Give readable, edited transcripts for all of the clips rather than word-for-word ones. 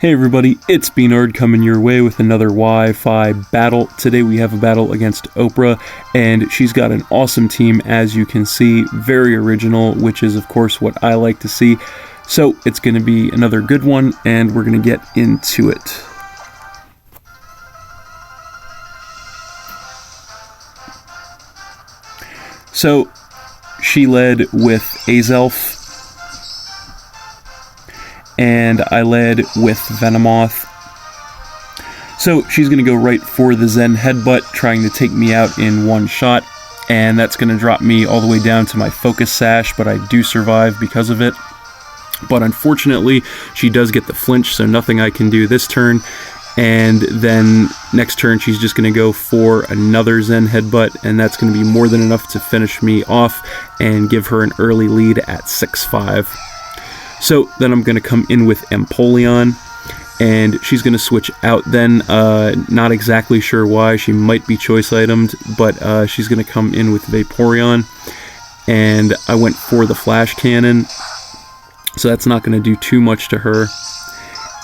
Hey everybody, it's B-Nard coming your way with another Wi-Fi battle. Today we have a battle against Oprah, and she's got an awesome team, as you can see, very original, which is of course what I like to see. So it's going to be another good one, and we're going to get into it. So she led with Azelf, and I led with Venomoth. So she's going to go right for the Zen Headbutt, trying to take me out in one shot, and that's going to drop me all the way down to my Focus Sash, but I do survive because of it. But unfortunately, she does get the flinch, so nothing I can do this turn. And then next turn, she's just going to go for another Zen Headbutt, and that's going to be more than enough to finish me off and give her an early lead at 6-5. So then I'm going to come in with Empoleon, and she's going to switch out then. Not exactly sure why. She might be choice itemed, but she's going to come in with Vaporeon, and I went for the Flash Cannon, so that's not going to do too much to her.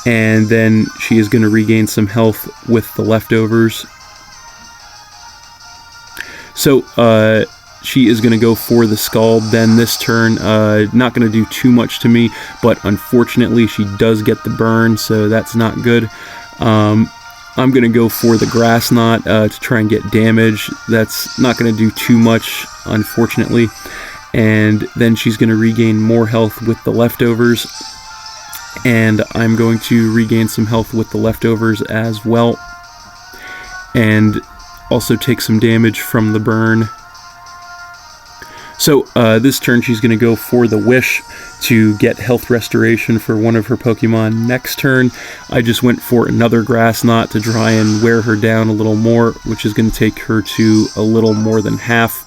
And then she is going to regain some health with the leftovers. So, she is going to go for the Scald then this turn. Not going to do too much to me, but unfortunately she does get the burn, so that's not good. I'm going to go for the Grass Knot to try and get damage. That's not going to do too much, unfortunately. And then she's going to regain more health with the leftovers. And I'm going to regain some health with the leftovers as well. And also take some damage from the burn. So this turn she's going to go for the Wish to get health restoration for one of her Pokemon. Next turn I just went for another Grass Knot to try and wear her down a little more, which is going to take her to a little more than half.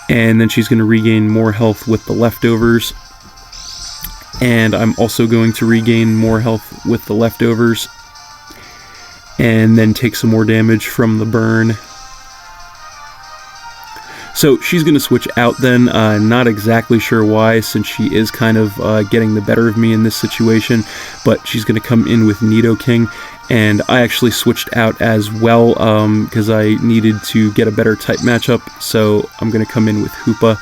And then she's going to regain more health with the leftovers. And I'm also going to regain more health with the leftovers. And then take some more damage from the burn. So she's going to switch out then, not exactly sure why, since she is kind of getting the better of me in this situation, but she's going to come in with Nidoking, and I actually switched out as well, because I needed to get a better type matchup, so I'm going to come in with Hoopa.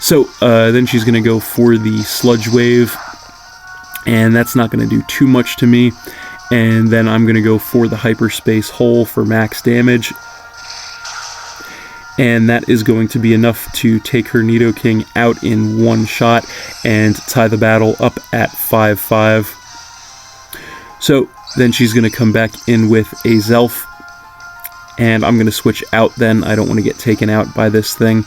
So then she's going to go for the Sludge Wave, and that's not going to do too much to me, and then I'm going to go for the Hyperspace Hole for max damage. And that is going to be enough to take her Nidoking out in one shot and tie the battle up at 5-5. So then she's going to come back in with Azelf, and I'm going to switch out then. I don't want to get taken out by this thing.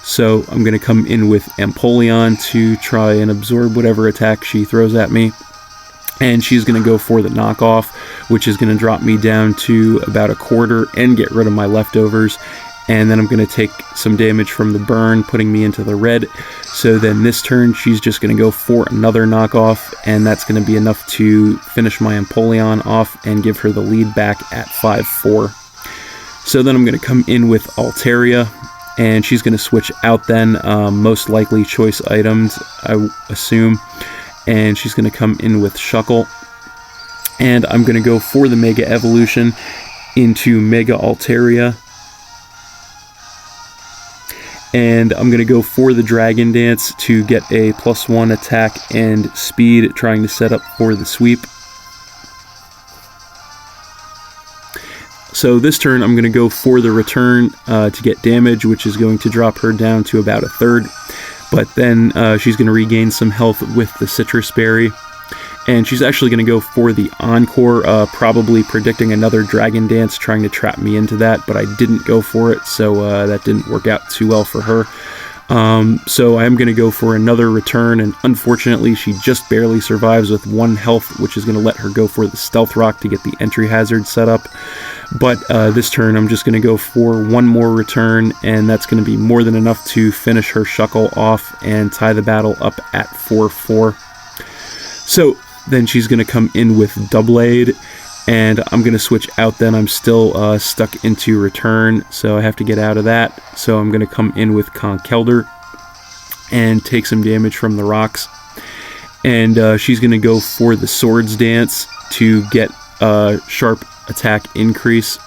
So I'm going to come in with Empoleon to try and absorb whatever attack she throws at me. And she's going to go for the knockoff, which is going to drop me down to about a quarter and get rid of my leftovers. And then I'm going to take some damage from the burn, putting me into the red. So then this turn, she's just going to go for another knockoff, and that's going to be enough to finish my Empoleon off and give her the lead back at 5-4. So then I'm going to come in with Altaria, and she's going to switch out then, most likely choice items, I assume. And she's going to come in with Shuckle. And I'm going to go for the Mega Evolution into Mega Altaria. And I'm going to go for the Dragon Dance to get a +1 attack and speed, trying to set up for the sweep. So this turn I'm going to go for the Return to get damage, which is going to drop her down to about a third. But then she's going to regain some health with the Citrus Berry. And she's actually going to go for the Encore, probably predicting another Dragon Dance, trying to trap me into that, but I didn't go for it, so that didn't work out too well for her. So I'm going to go for another Return, and unfortunately she just barely survives with 1 health, which is going to let her go for the Stealth Rock to get the entry hazard set up. But this turn I'm just going to go for 1 more Return, and that's going to be more than enough to finish her Shuckle off and tie the battle up at 4-4. So then she's going to come in with Doublade, and I'm going to switch out then. I'm still stuck into Return, so I have to get out of that. So I'm going to come in with Conkeldurr and take some damage from the rocks. And she's going to go for the Swords Dance to get a sharp attack increase.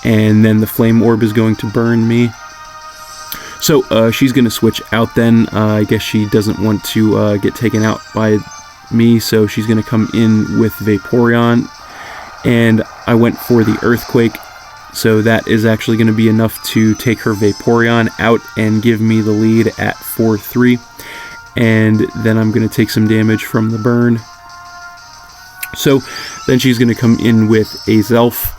And then the Flame Orb is going to burn me. So she's going to switch out then. I guess she doesn't want to get taken out by me, so she's going to come in with Vaporeon. And I went for the Earthquake, so that is actually going to be enough to take her Vaporeon out and give me the lead at 4-3. And then I'm going to take some damage from the burn. So then she's going to come in with Azelf.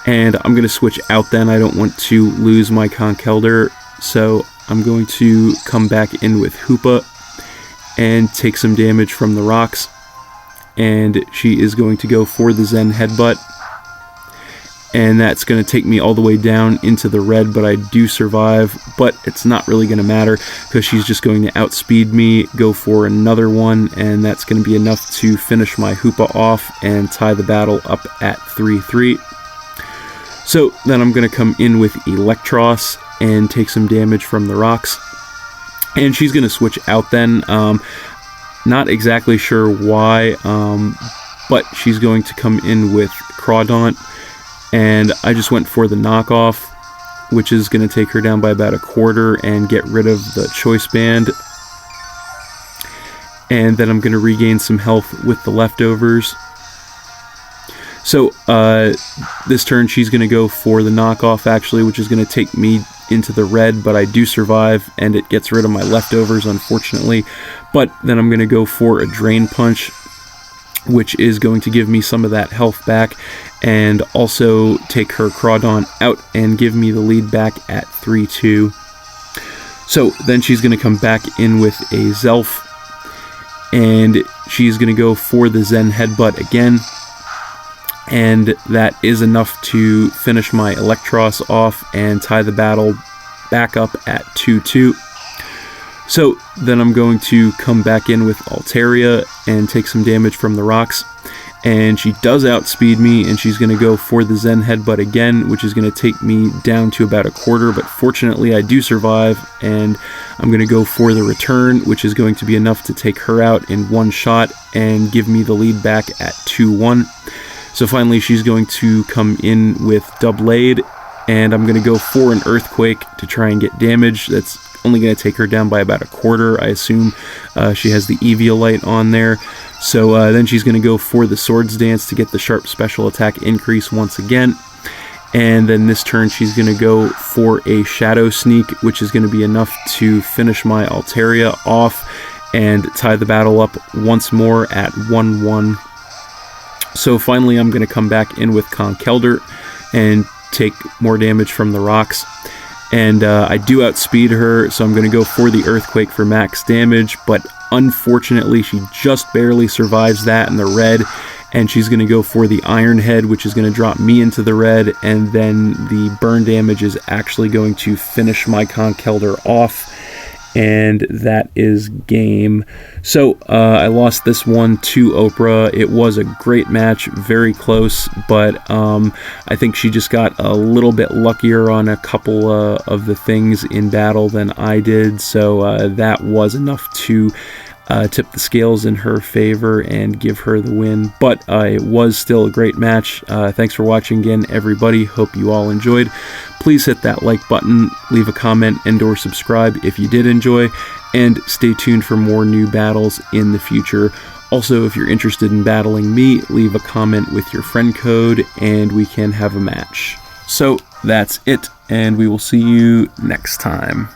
And I'm going to switch out then. I don't want to lose my Conkeldurr, so I'm going to come back in with Hoopa and take some damage from the rocks. And she is going to go for the Zen Headbutt. And that's going to take me all the way down into the red, but I do survive. But it's not really going to matter because she's just going to outspeed me, go for another one, and that's going to be enough to finish my Hoopa off and tie the battle up at 3-3. So then I'm going to come in with Electros and take some damage from the rocks. And she's going to switch out then. Not exactly sure why, but she's going to come in with Crawdaunt. And I just went for the knockoff, which is going to take her down by about 1/4 and get rid of the Choice Band. And then I'm going to regain some health with the leftovers. So this turn she's going to go for the knockoff actually, which is going to take me into the red, but I do survive and it gets rid of my leftovers unfortunately. But then I'm going to go for a Drain Punch, which is going to give me some of that health back and also take her Crawdaunt out and give me the lead back at 3-2. So then she's going to come back in with a Zelf, and she's going to go for the Zen Headbutt again. And that is enough to finish my Electros off and tie the battle back up at 2-2. So then I'm going to come back in with Altaria and take some damage from the rocks. And she does outspeed me, and she's going to go for the Zen Headbutt again, which is going to take me down to about 1/4. But fortunately, I do survive, and I'm going to go for the Return, which is going to be enough to take her out in one shot and give me the lead back at 2-1. So finally, she's going to come in with Doublade, and I'm going to go for an Earthquake to try and get damage. That's only going to take her down by about 1/4. I assume she has the Eviolite on there. So then she's going to go for the Swords Dance to get the sharp special attack increase once again. And then this turn she's going to go for a Shadow Sneak, which is going to be enough to finish my Altaria off and tie the battle up once more at 1-1. So finally I'm going to come back in with Conkeldurr and take more damage from the rocks. And I do outspeed her, so I'm going to go for the Earthquake for max damage, but unfortunately she just barely survives that in the red, and she's going to go for the Iron Head, which is going to drop me into the red, and then the burn damage is actually going to finish my Conkeldurr off. And that is game. So I lost this one to Oprah. It was a great match, very close, but I think she just got a little bit luckier on a couple of the things in battle than I did, so that was enough to tip the scales in her favor and give her the win. But it was still a great match. Thanks for watching again, everybody. Hope you all enjoyed. Please hit that like button, leave a comment, and/or subscribe if you did enjoy, and stay tuned for more new battles in the future. Also, if you're interested in battling me, leave a comment with your friend code, and we can have a match. So that's it, and we will see you next time.